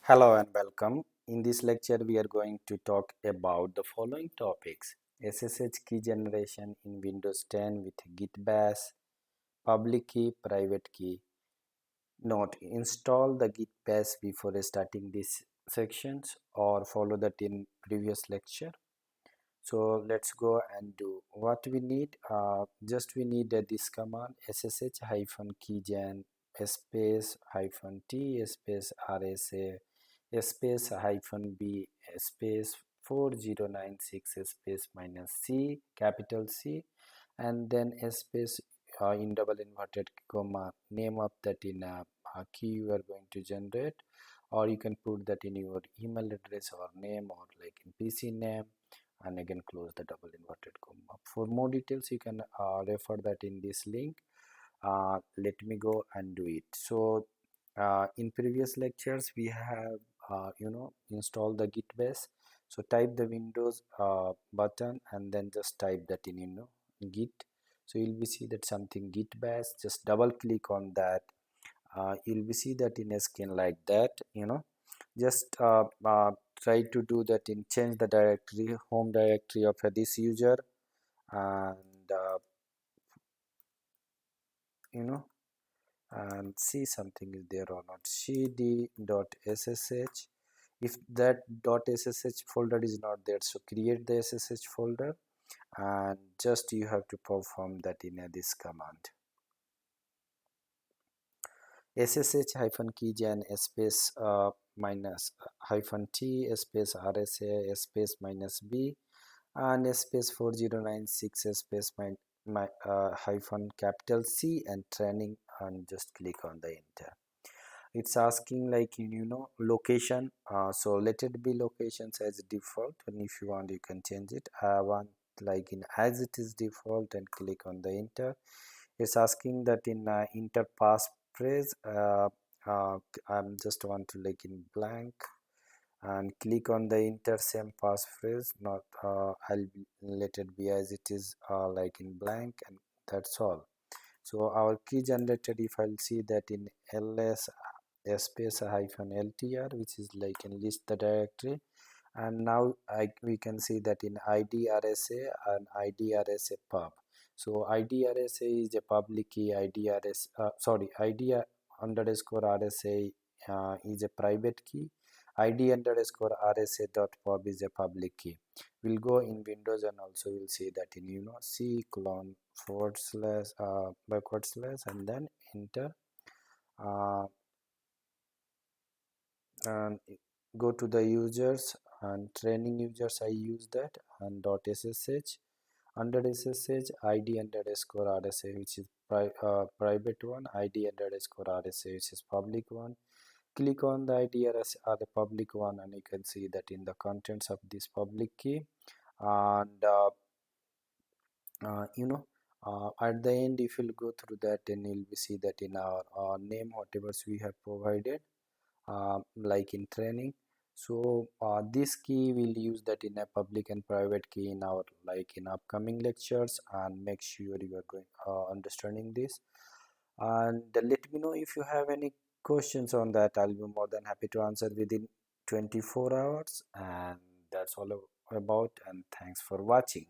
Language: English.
Hello and welcome. In this lecture, we are going to talk about the following topics: SSH key generation in Windows 10 with GitBash, public key, private key. Note: install the GitBash before starting these sections or follow that in previous lecture. So let's go and do what we need. Just we need this command SSH keygen space -t space rsa space -b space 4096 space -c capital C, and then space in double inverted comma name of that in a key you are going to generate, or you can put that in your email address or name or like in PC name, and again close the double inverted comma. For more details you can refer that in this link. Let me go and do it. So in previous lectures we have installed the GitBase. So type the Windows button and then just type that in Git. So you'll be see that something GitBash, just double click on that. You'll be see that in a skin like that. Just try to do that in change the directory, home directory of this user, and you know and see something is there or not. cd.ssh, if that .ssh folder is not there, so create the ssh folder and just you have to perform that in this command ssh-keygen space minus -t space rsa space -b and space 4096 space hyphen capital C and training, and just click on the enter. It's asking like location, so let it be locations as default, and if you want you can change it. I want like in as it is default and click on the enter. It's asking that in enter passphrase. I'm just want to like in blank and click on the enter same passphrase. Not I'll let it be as it is, like in blank, and that's all. So our key generated, if I'll see that in ls space -ltr, which is like in list the directory, and now we can see that in idrsa and idrsa pub. So idrsa is a public key, id underscore rsa is a private key, id underscore rsa dot pub is a public key. We'll go in Windows and also we'll see that in c colon forward slash backward slash and then enter, uh, and go to the users and training users. I use that and .ssh under ssh id underscore rsa, which is private one, id underscore rsa, which is public one. Click on the id RSA, the public one, and you can see that in the contents of this public key. And at the end, if you'll go through that, then you'll see that in our name whatever we have provided, like in training. So this key we'll use that in a public and private key in our like in upcoming lectures, and make sure you are going understanding this. And let me know if you have any questions on that. I'll be more than happy to answer within 24 hours. And that's all about, and thanks for watching.